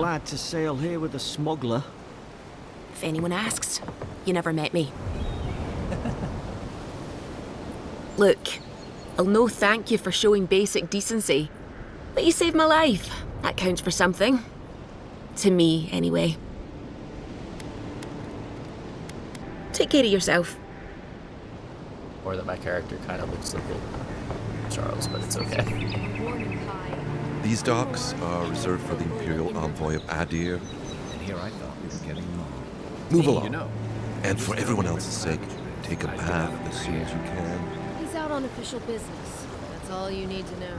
Glad to sail here with a smuggler. If anyone asks, you never met me. Look, I'll no thank you for showing basic decency, but you saved my life. That counts for something. To me, anyway. Take care of yourself. Or that my character kind of looks like a Charles, but it's okay. These docks are reserved for the Imperial Envoy of Adir. And here I thought we were getting along. Move Hey, along. you know, And for everyone else's sake, take a bath as soon as you can. He's out on official business. That's all you need to know.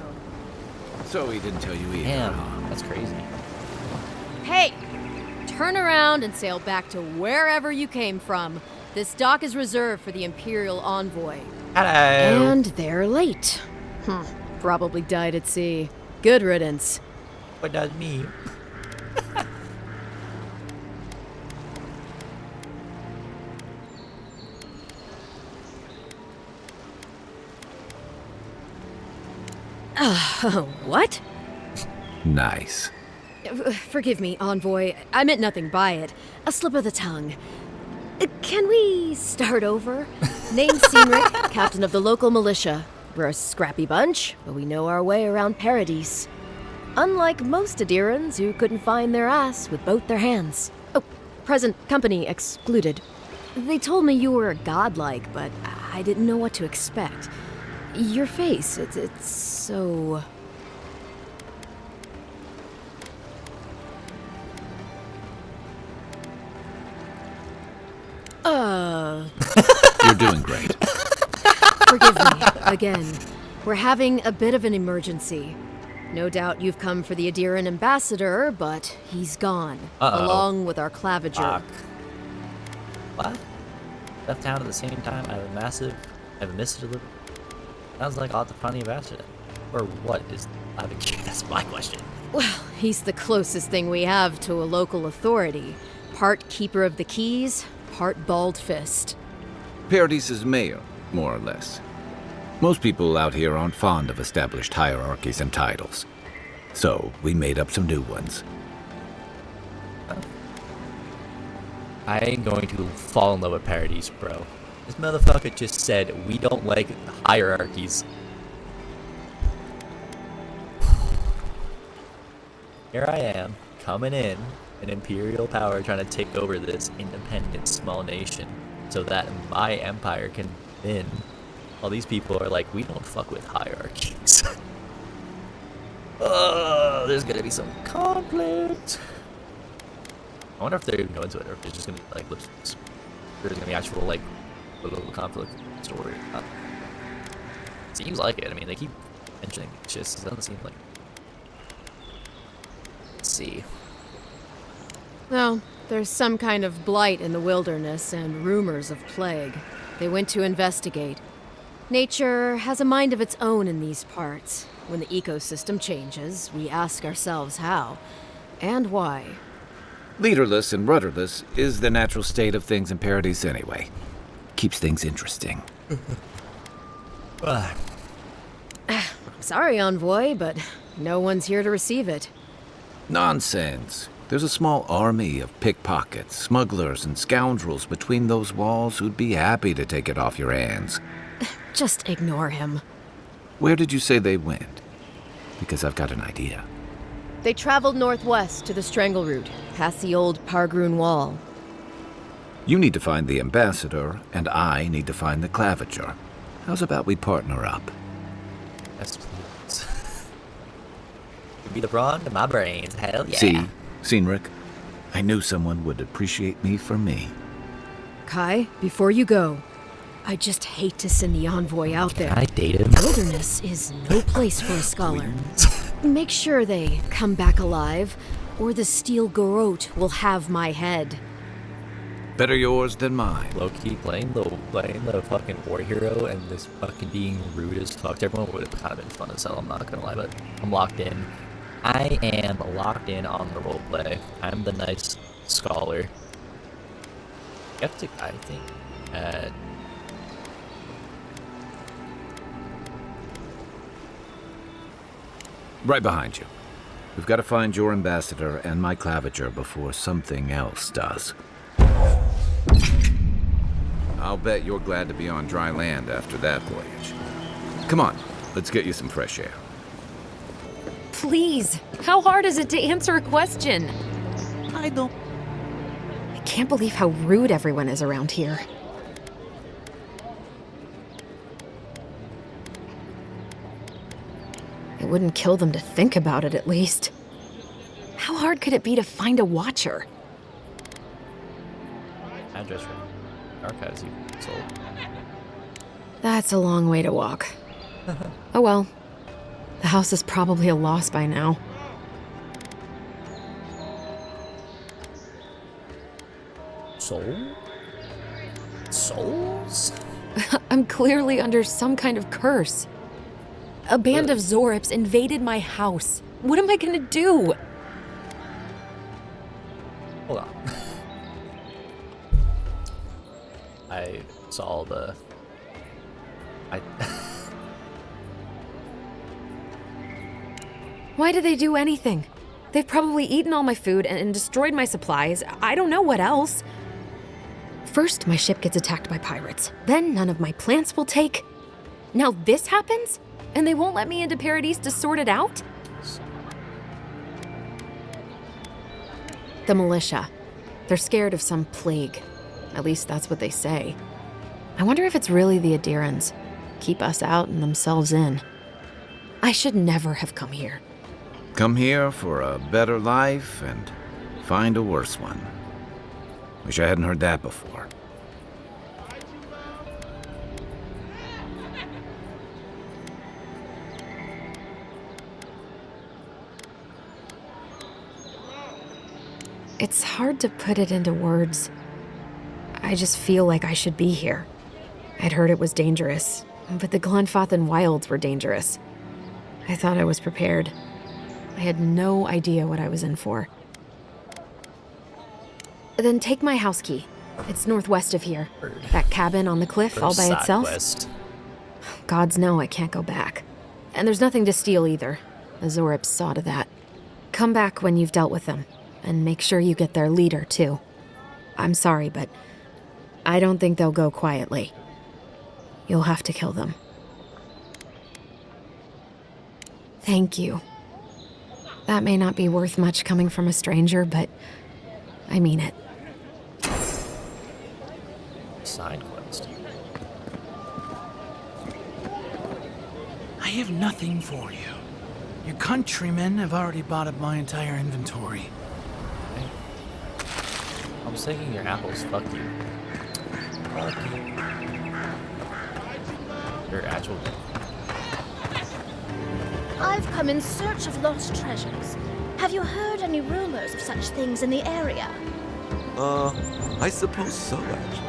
so he didn't tell you either. Damn, that's crazy. Hey! Turn around and sail back to wherever you came from. This dock is reserved for the Imperial Envoy. Hello. And they're late. Probably died at sea. Good riddance. What does me? What? Nice. Forgive me, Envoy. I meant nothing by it. A slip of the tongue. Can we start over? Name's Cynric, captain of the local militia. We're a scrappy bunch, but we know our way around Paradise. Unlike most Adirans who couldn't find their ass with both their hands. Oh, present company excluded. They told me you were godlike, but I didn't know what to expect. Your face, it's so... You're doing great. Forgive me, again. We're having a bit of an emergency. No doubt you've come for the Adiran ambassador, but he's gone, along with our claviger. Fuck. What? Left town at the same time? I have a message to deliver. Sounds like I'll have to find the ambassador. Or what is claviger? That's my question. Well, he's the closest thing we have to a local authority. Part keeper of the keys, part bald fist. Paradise's mayor, more or less. Most people out here aren't fond of established hierarchies and titles. So, we made up some new ones. I ain't going to fall in love with Paradise, bro. This motherfucker just said we don't like hierarchies. Here I am, coming in, an imperial power trying to take over this independent small nation so that my empire can win. All these people are like, we don't fuck with hierarchies. Oh, there's gonna be some conflict. I wonder if they're going to go into it, or if there's just gonna be like there's gonna be actual like little conflict story. Seems like it. I mean, they keep mentioning shit. It doesn't seem like. Let's see. No, there's some kind of blight in the wilderness and rumors of plague. They went to investigate. Nature has a mind of its own in these parts. When the ecosystem changes, we ask ourselves how and why. Leaderless and rudderless is the natural state of things in Paradise anyway. Keeps things interesting. I'm sorry, Envoy, but no one's here to receive it. Nonsense. There's a small army of pickpockets, smugglers, and scoundrels between those walls who'd be happy to take it off your hands. Just ignore him. Where did you say they went? Because I've got an idea. They traveled northwest to the Strangle Route, past the old Pargroon Wall. You need to find the ambassador, and I need to find the claviger. How's about we partner up? Yes, please. You be the brawn to my brains. Hell yeah. See, Cynric, I knew someone would appreciate me for me. Kai, before you go, I just hate to send the Envoy out there. Can I date him? Wilderness is no place for a scholar. Make sure they come back alive, or the Steel Garrote will have my head. Better yours than mine. Low-key playing the fucking war hero and this fucking being rude as fuck to everyone would have kind of been fun as hell, I'm not gonna lie, but I'm locked in. I am locked in on the roleplay. I'm the nice scholar. Skeptic, I think. Right behind you. We've got to find your ambassador and my claviger before something else does. I'll bet you're glad to be on dry land after that voyage. Come on, let's get you some fresh air. Please, how hard is it to answer a question? I don't. I can't believe how rude everyone is around here. It wouldn't kill them to think about it, at least. How hard could it be to find a watcher? Address room. Archives you sold. That's a long way to walk. Oh well. The house is probably a loss by now. Soul? Souls? I'm clearly under some kind of curse. A band of Zorips invaded my house. What am I gonna do? Hold on. I saw the... Why did they do anything? They've probably eaten all my food and destroyed my supplies. I don't know what else. First, my ship gets attacked by pirates. Then none of my plants will take. Now this happens? And they won't let me into Paradise to sort it out? The militia. They're scared of some plague. At least that's what they say. I wonder if it's really the Adirans. Keep us out and themselves in. I should never have come here. Come here for a better life and find a worse one. Wish I hadn't heard that before. It's hard to put it into words. I just feel like I should be here. I'd heard it was dangerous, but the Glenfathan wilds were dangerous. I thought I was prepared. I had no idea what I was in for. Then take my house key. It's northwest of here. That cabin on the cliff all by itself. West. Gods know I can't go back. And there's nothing to steal either. The Zorips saw to that. Come back when you've dealt with them, and make sure you get their leader, too. I'm sorry, but I don't think they'll go quietly. You'll have to kill them. Thank you. That may not be worth much coming from a stranger, but I mean it. Side quest. I have nothing for you. Your countrymen have already bought up my entire inventory. I'm taking your apples. Fuck you. Fuck you. Your actual. I've come in search of lost treasures. Have you heard any rumors of such things in the area? I suppose so, actually.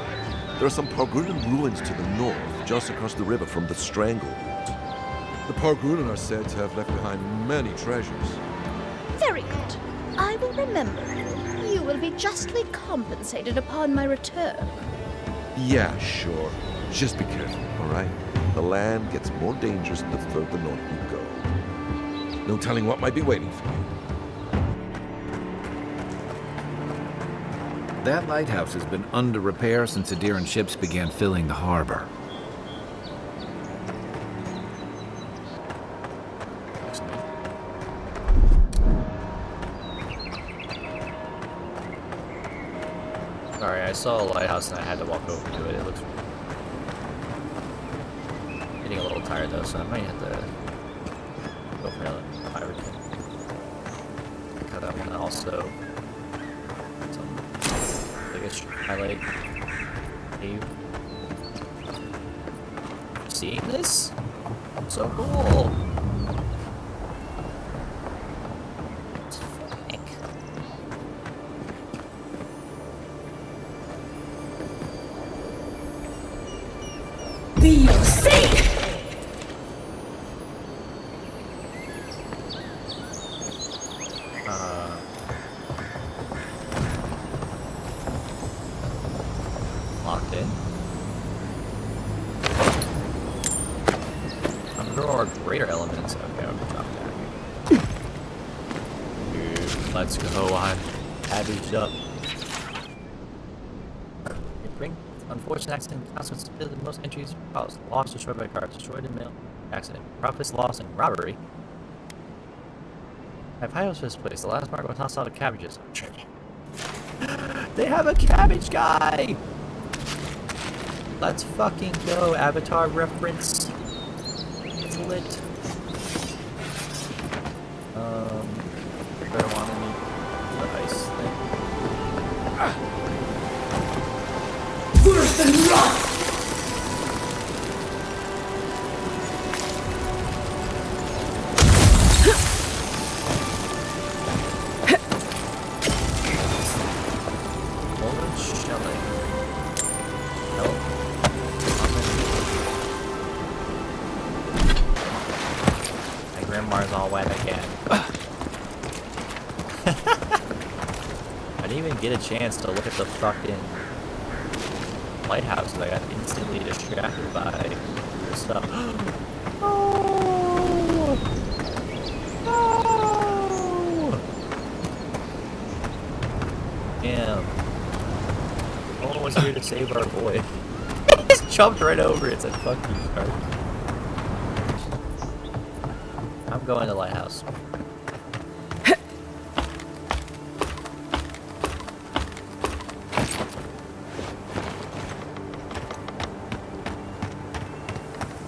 There are some Pargrunan ruins to the north, just across the river from the Stranglehold. The Pargrunan are said to have left behind many treasures. Very good. I will remember. You will be justly compensated upon my return. Yeah, sure. Just be careful, all right? The land gets more dangerous the further north you go. No telling what might be waiting for you. That lighthouse has been under repair since Adiran ships began filling the harbor. Sorry, I saw a lighthouse and I had to walk over to it. It looks getting a little tired though, so I might have to go for another pirate. Cut that one also. Biggest highlight. Cave. Seeing this? So cool. It's fake. Be safe! Locked in. Under our greater elements. Okay, I'll drop that. Let's go on. Cabbage up. Bring unfortunate accident consequences to most entries lost, destroyed by cars, destroyed in mail accident, profits lost in robbery. I have highlights for this place. The last mark was hostile to cabbages. They have a cabbage guy! Let's fucking go, Avatar reference. It's lit. Better want me the ice thing. Worse than rot! Golden shelling. Nope. My grandma's all wet again. I didn't even get a chance to look at the fucking lighthouse because I got instantly distracted by the stuff. Oh! No! Damn. No one was here to save our boy. He just jumped right over it and said, fuck you, shark. I'm going to the lighthouse.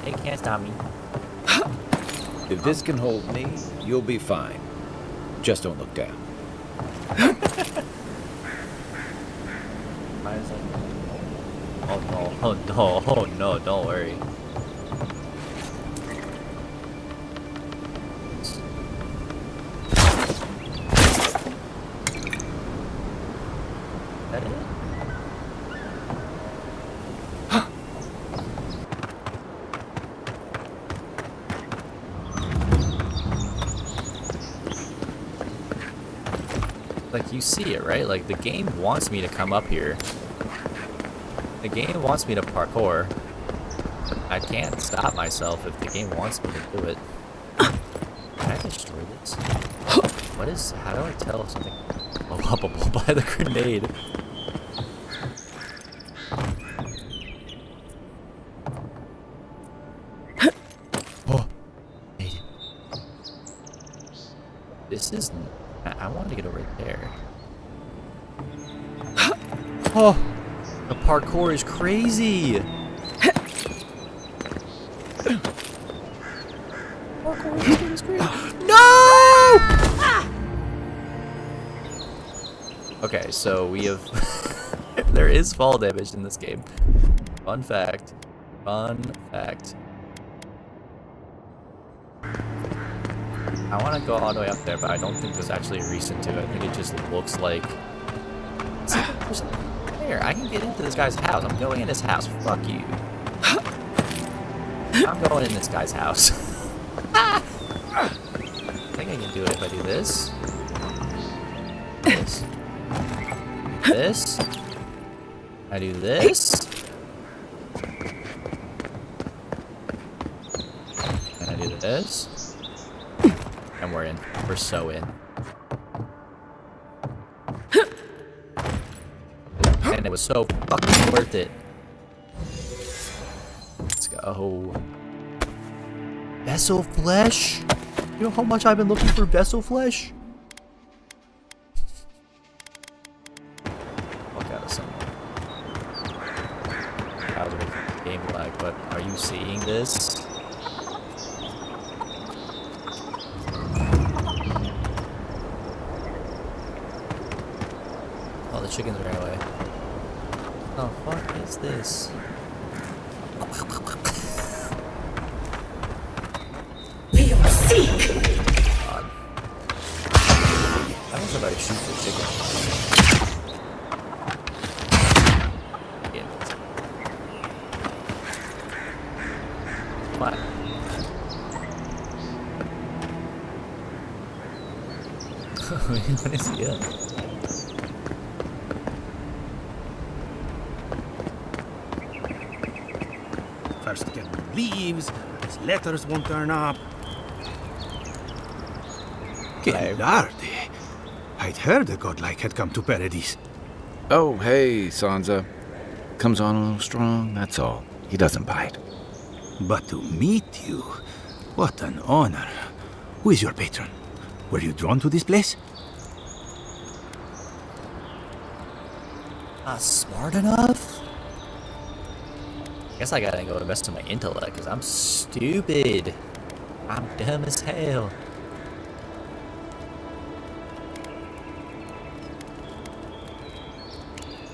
They can't stop me. If this can hold me, you'll be fine. Just don't look down. Why is that? Oh no, oh no, oh no, don't worry. Is that it? Like, you see it, right? Like, the game wants me to come up here. The game wants me to parkour. I can't stop myself if the game wants me to do it. Can I destroy this? What is... How do I tell if something... Bloppable by the grenade? Oh! Made it. This is... I wanted to get over there. Oh! The parkour is crazy! Parkour is crazy. No! Okay, so we have... There is fall damage in this game. Fun fact. Fun fact. I want to go all the way up there, but I don't think there's actually a reason to. I think it just looks like... See, there's there. I can get into this guy's house. I'm going in his house. Fuck you. I'm going in this guy's house. I think I can do it if I do this. This. This. I do this. And I do this. And we're in. We're so in. And it was so fucking worth it. Let's go. Vessel flesh? You know how much I've been looking for vessel flesh? Fuck out of someone. That was a game lag, but are you seeing this? Oh, the chickens ran away. Oh, fuck is this? We are seek! God. I want somebody to shoot the chicken. Damn it. What? What is he at? First get the leaves, his letters won't turn up. Hello. Che lardi! I I'd heard a godlike had come to Paradise. Oh, hey, Sansa. Comes on a little strong, that's all. He doesn't bite. But to meet you, what an honor. Who is your patron? Were you drawn to this place? Not smart enough? I guess I gotta go invest in my intellect, because I'm stupid. I'm dumb as hell.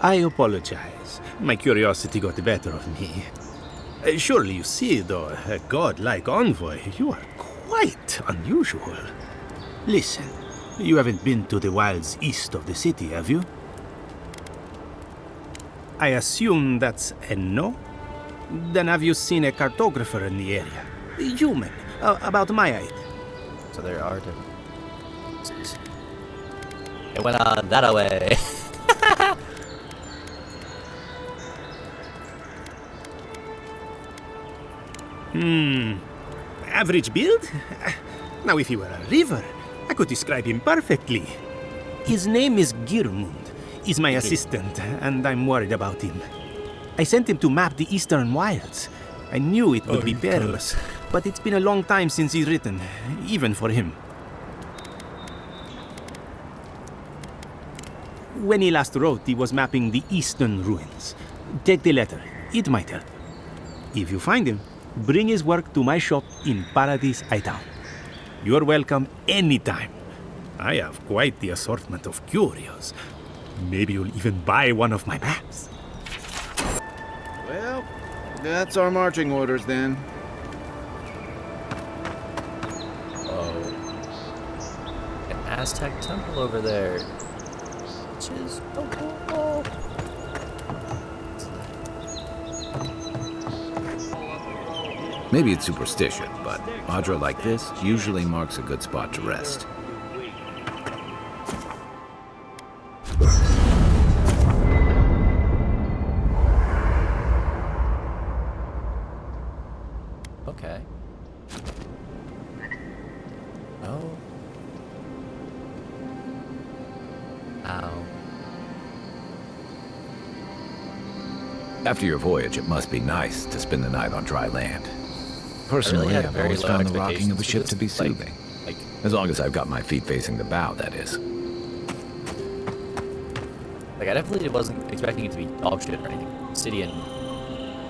I apologize. My curiosity got the better of me. Surely you see, though, a godlike envoy, you are quite unusual. Listen, you haven't been to the wilds east of the city, have you? I assume that's a no? Then have you seen a cartographer in the area? Human, about my height. So there are different. It went on that way. Average build? Now, if he were a river, I could describe him perfectly. His name is Girmund. He's my assistant, and I'm worried about him. I sent him to map the eastern wilds. I knew it would be perilous, but it's been a long time since he's written, even for him. When he last wrote, he was mapping the eastern ruins. Take the letter. It might help. If you find him, bring his work to my shop in Paradise Town. You're welcome anytime. I have quite the assortment of curios. Maybe you'll even buy one of my maps. Well, that's our marching orders then. Oh. An Aztec temple over there. Which is oh cool. Maybe it's superstition, but Audra like this usually marks a good spot to rest. Okay. Oh. Ow. After your voyage, it must be nice to spend the night on dry land. I really Personally, had I've very always low found the rocking of a expectations ship for to be this, like- soothing. Like, As long as I've got my feet facing the bow, that is. I definitely wasn't expecting it to be dog shit or anything. Obsidian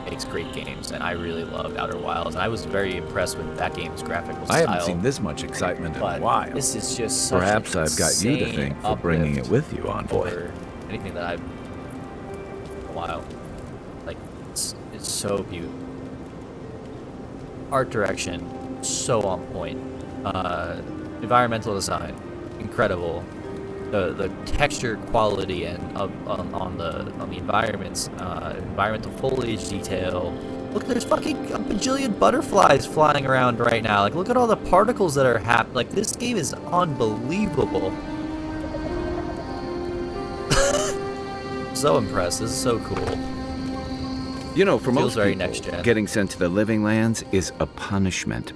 makes great games, and I really loved Outer Wilds. And I was very impressed with that game's graphical style. I haven't seen this much excitement in a but while. This is just such Perhaps an I've got you to insane thank for bringing it uplift with you, Envoy. over anything that I've in a while. Like it's so beautiful. Art direction, so on point. Environmental design, incredible. The texture quality and on the environments, environmental foliage detail. Look, there's fucking a bajillion butterflies flying around right now. Like, look at all the particles that are happening. Like, this game is unbelievable. So impressed. This is so cool. You know, for Feels most very people, next gen. getting sent to the Living Lands is a punishment.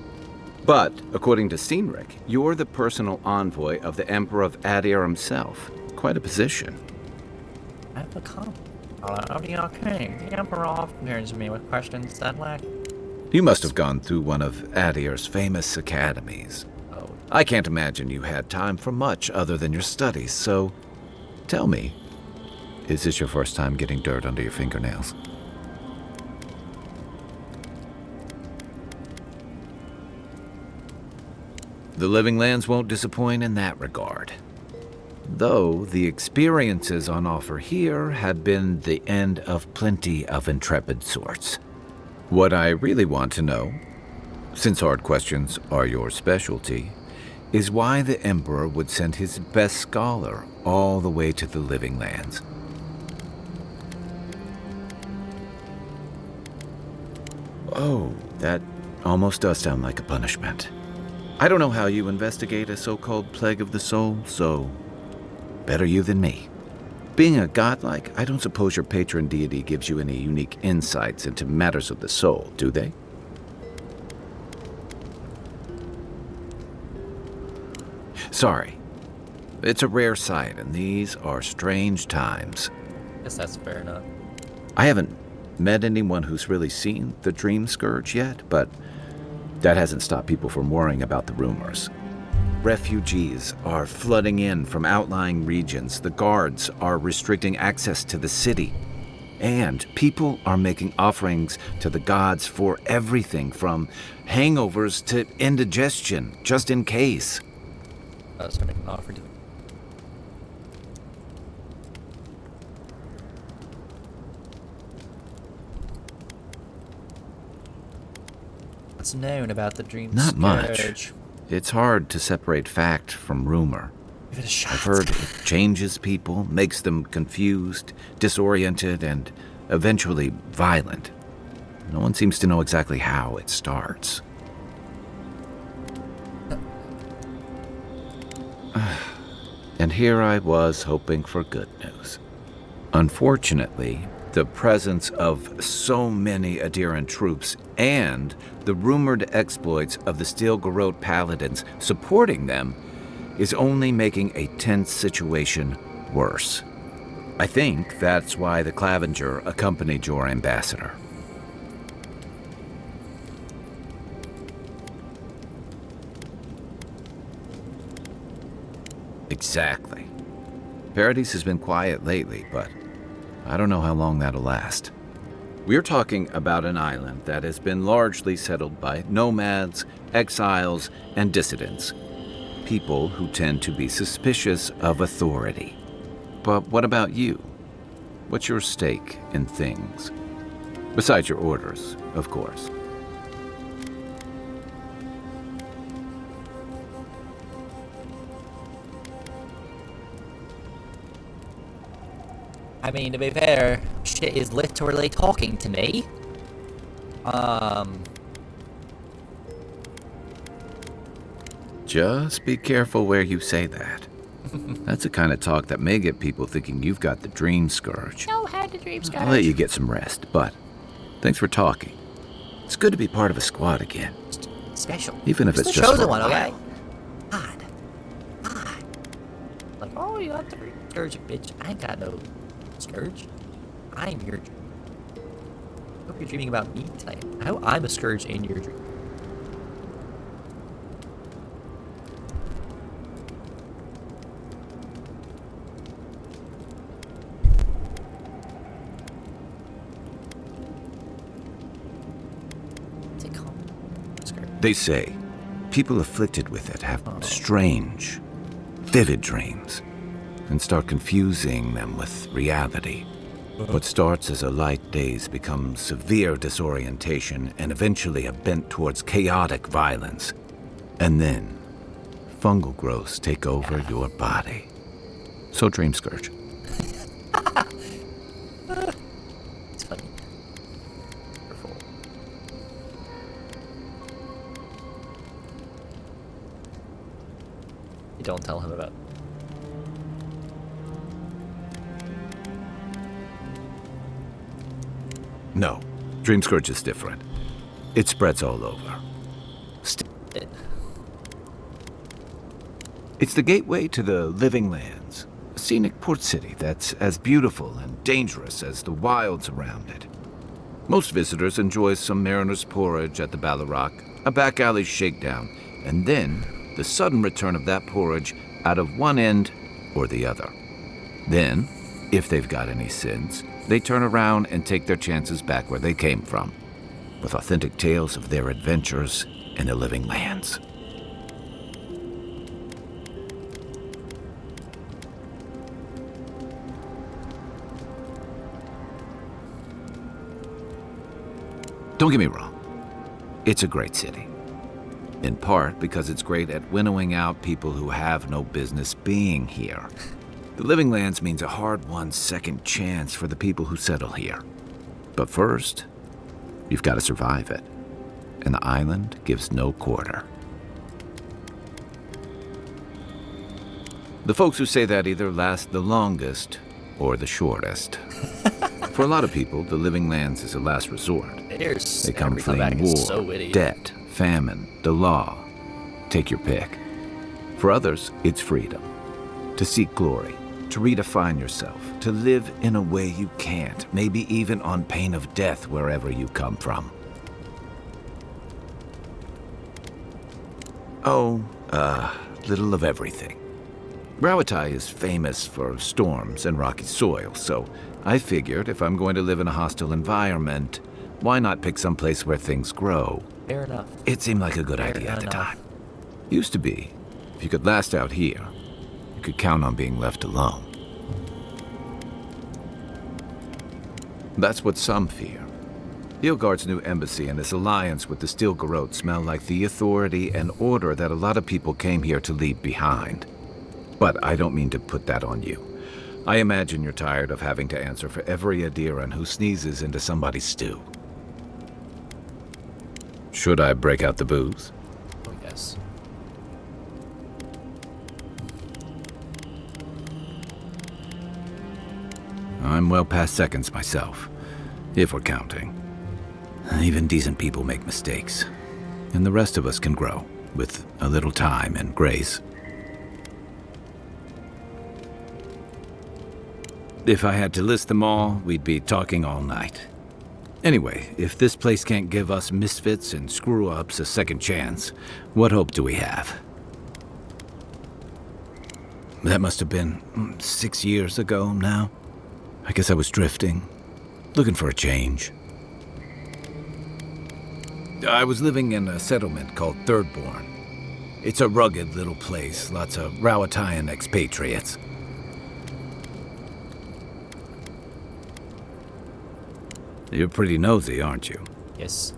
But, according to Cynric, you're the personal envoy of the Emperor of Adir himself. Quite a position. I have a comment. Okay. The Emperor often turns me with questions that lack. You must have gone through one of Adir's famous academies. Oh, I can't imagine you had time for much other than your studies, so tell me, is this your first time getting dirt under your fingernails? The Living Lands won't disappoint in that regard. Though the experiences on offer here have been the end of plenty of intrepid sorts. What I really want to know, since hard questions are your specialty, is why the Emperor would send his best scholar all the way to the Living Lands. Oh, that almost does sound like a punishment. I don't know how you investigate a so-called plague of the soul, so better you than me. Being a godlike, I don't suppose your patron deity gives you any unique insights into matters of the soul, do they? Sorry. It's a rare sight, and these are strange times. Guess that's fair enough. I haven't met anyone who's really seen the Dream Scourge yet, but that hasn't stopped people from worrying about the rumors. Refugees are flooding in from outlying regions. The guards are restricting access to the city. And people are making offerings to the gods for everything from hangovers to indigestion, just in case. I was making an offer to What's known about the Dream Not Scourge? much. It's hard to separate fact from rumor. Give it a shot. I've heard it changes people, makes them confused, disoriented, and eventually violent. No one seems to know exactly how it starts. And here I was hoping for good news. Unfortunately, the presence of so many Adiran troops and the rumored exploits of the Steel Garrote paladins supporting them is only making a tense situation worse. I think that's why the Clavenger accompanied your ambassador. Exactly. Paradise has been quiet lately, but I don't know how long that'll last. We're talking about an island that has been largely settled by nomads, exiles, and dissidents. People who tend to be suspicious of authority. But what about you? What's your stake in things? Besides your orders, of course. I mean, to be fair, shit is literally talking to me. Just be careful where you say that. That's the kind of talk that may get people thinking you've got the Dream Scourge. No, had the Dream Scourge. I'll let you get some rest, but thanks for talking. It's good to be part of a squad again. Special. Even if It's it's the just chosen for a one, okay? while. God. Like, oh, you got the Dream Scourge, bitch. I ain't got no Scourge. I'm your dream. I hope you're dreaming about me tonight. I hope I'm a Scourge in your dream. They say people afflicted with it have strange, vivid dreams and start confusing them with reality. What starts as a light daze becomes severe disorientation and eventually a bent towards chaotic violence. And then, fungal growths take over your body. So Dream Scourge. It's funny. Wonderful. You don't tell him about. No, Dream Scourge is different. It spreads all over. It's the gateway to the Living Lands, a scenic port city that's as beautiful and dangerous as the wilds around it. Most visitors enjoy some mariner's porridge at the Ballarrock, a back alley shakedown, and then the sudden return of that porridge out of one end or the other. Then, if they've got any sense, they turn around and take their chances back where they came from, with authentic tales of their adventures in the Living Lands. Don't get me wrong, it's a great city. In part because it's great at winnowing out people who have no business being here. The Living Lands means a hard-won second chance for the people who settle here. But first, you've got to survive it. And the island gives no quarter. The folks who say that either last the longest or the shortest. For a lot of people, the Living Lands is a last resort. They come fleeing war, debt, famine, the law. Take your pick. For others, it's freedom. To seek glory, to redefine yourself, to live in a way you can't, maybe even on pain of death wherever you come from. Oh, little of everything. Rawatai is famous for storms and rocky soil, so I figured if I'm going to live in a hostile environment, why not pick some place where things grow? Fair enough. It seemed like a good idea at the time. Used to be. If you could last out here, you could count on being left alone. That's what some fear. Hilgard's new embassy and his alliance with the Steel Garrote smell like the authority and order that a lot of people came here to leave behind. But I don't mean to put that on you. I imagine you're tired of having to answer for every Adiran who sneezes into somebody's stew. Should I break out the booze? Oh, yes. I'm well past seconds myself, if we're counting. Even decent people make mistakes, and the rest of us can grow, with a little time and grace. If I had to list them all, we'd be talking all night. Anyway, if this place can't give us misfits and screw-ups a second chance, what hope do we have? That must have been 6 years ago now. I guess I was drifting, looking for a change. I was living in a settlement called Thirdborn. It's a rugged little place, lots of Rawatayan expatriates. You're pretty nosy, aren't you? Yes.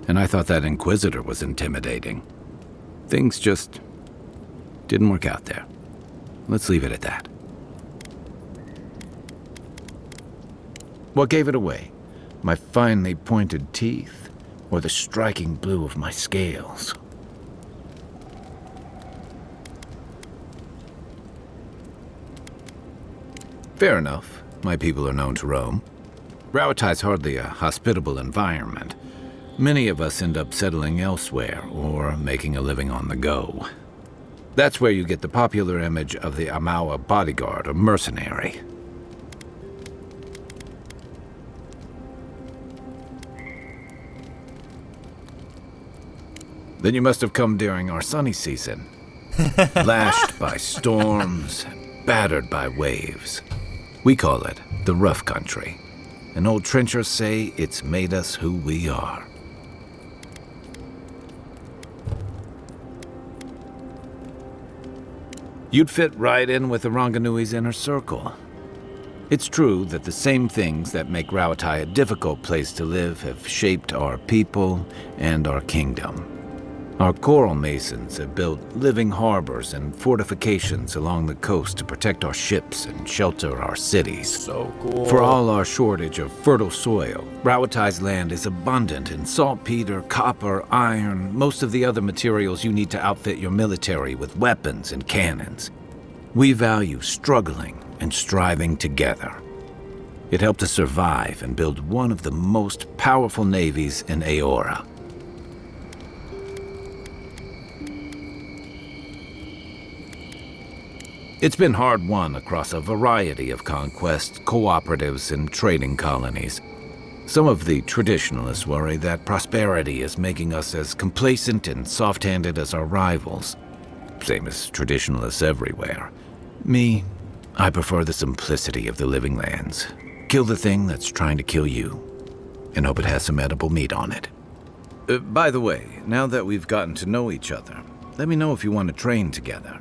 And I thought that Inquisitor was intimidating. Things just didn't work out there. Let's leave it at that. What gave it away? My finely pointed teeth, or the striking blue of my scales? Fair enough. My people are known to roam. Rawatai's hardly a hospitable environment. Many of us end up settling elsewhere, or making a living on the go. That's where you get the popular image of the Amawa bodyguard or mercenary. Then you must have come during our sunny season. Lashed by storms, battered by waves. We call it the rough country. And old trenchers say it's made us who we are. You'd fit right in with the Ranganui's inner circle. It's true that the same things that make Rawatai a difficult place to live have shaped our people and our kingdom. Our coral masons have built living harbors and fortifications along the coast to protect our ships and shelter our cities. So cool. For all our shortage of fertile soil, Rawatai's land is abundant in saltpeter, copper, iron, most of the other materials you need to outfit your military with weapons and cannons. We value struggling and striving together. It helped us survive and build one of the most powerful navies in Aora. It's been hard-won across a variety of conquests, cooperatives, and trading colonies. Some of the traditionalists worry that prosperity is making us as complacent and soft-handed as our rivals. Same as traditionalists everywhere. Me, I prefer the simplicity of the living lands. Kill the thing that's trying to kill you, and hope it has some edible meat on it. By the way, now that we've gotten to know each other, let me know if you want to train together.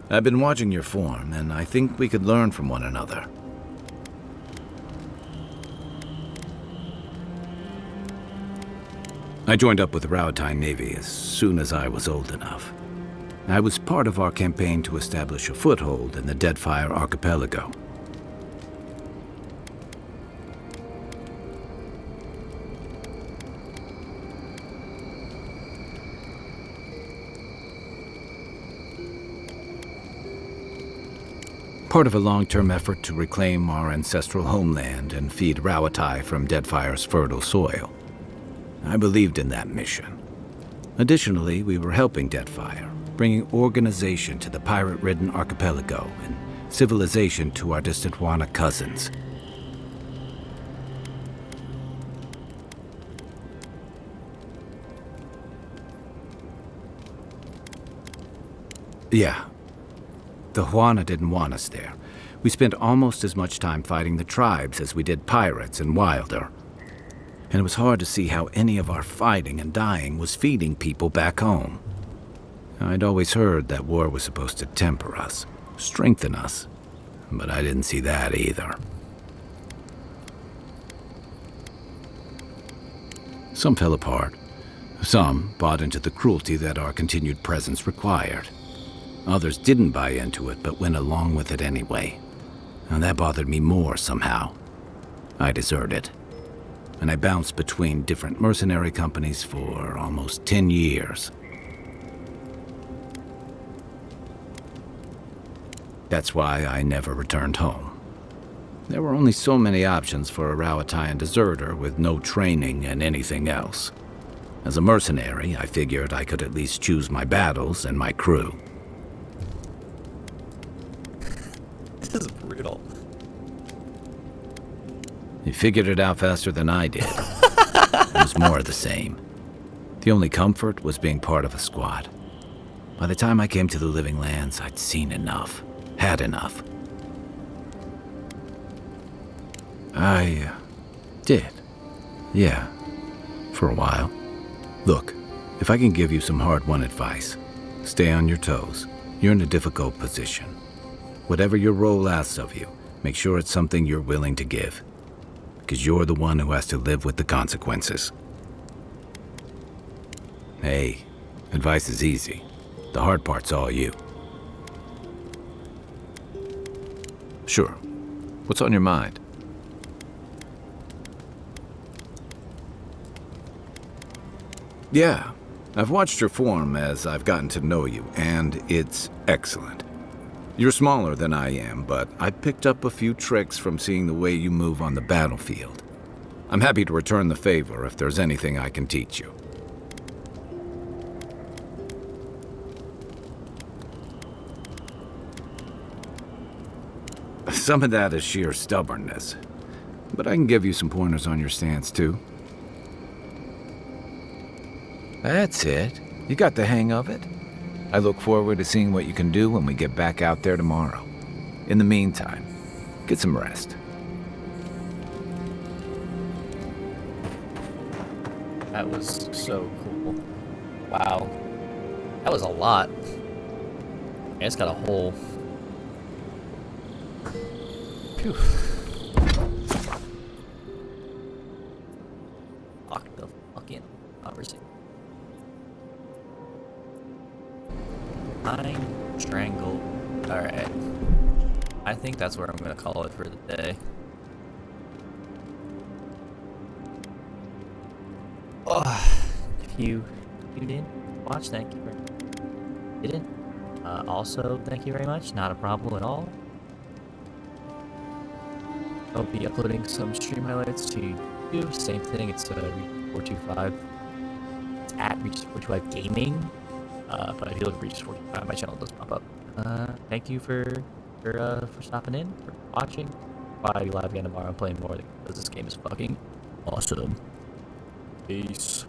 I've been watching your form, and I think we could learn from one another. I joined up with the Rawatai Navy as soon as I was old enough. I was part of our campaign to establish a foothold in the Deadfire Archipelago. Part of a long-term effort to reclaim our ancestral homeland and feed Rawatai from Deadfire's fertile soil. I believed in that mission. Additionally, we were helping Deadfire, bringing organization to the pirate-ridden archipelago and civilization to our distant Juana cousins. Yeah. The Juana didn't want us there. We spent almost as much time fighting the tribes as we did pirates and Wilder. And it was hard to see how any of our fighting and dying was feeding people back home. I'd always heard that war was supposed to temper us, strengthen us, but I didn't see that either. Some fell apart. Some bought into the cruelty that our continued presence required. Others didn't buy into it, but went along with it anyway. And that bothered me more somehow. I deserted. And I bounced between different mercenary companies for almost 10 years. That's why I never returned home. There were only so many options for a Rowatayan deserter with no training and anything else. As a mercenary, I figured I could at least choose my battles and my crew. This is brutal. You figured it out faster than I did. It was more of the same. The only comfort was being part of a squad. By the time I came to the Living Lands, I'd seen enough. Had enough. I did. Yeah. For a while. Look, if I can give you some hard-won advice, stay on your toes. You're in a difficult position. Whatever your role asks of you, make sure it's something you're willing to give. Because you're the one who has to live with the consequences. Hey, advice is easy. The hard part's all you. Sure. What's on your mind? Yeah, I've watched your form as I've gotten to know you, and it's excellent. You're smaller than I am, but I picked up a few tricks from seeing the way you move on the battlefield. I'm happy to return the favor if there's anything I can teach you. Some of that is sheer stubbornness, but I can give you some pointers on your stance, too. That's it. You got the hang of it. I look forward to seeing what you can do when we get back out there tomorrow. In the meantime, get some rest. That was so cool. Wow. That was a lot. I just got a hole. Phew. Fuck the fucking conversation. Bind, strangle. Alright. I think that's where I'm gonna call it for the day. Oh, if you didn't watch, thank you. Didn't? Also, thank you very much. Not a problem at all. I'll be uploading some stream highlights to YouTube. Same thing. It's Reach425. It's at Reach425 Gaming. But if you look at Reach425, my channel does pop up. Thank you for stopping in, for watching. I'll be live again tomorrow. I'm playing more because this game is fucking awesome. Peace.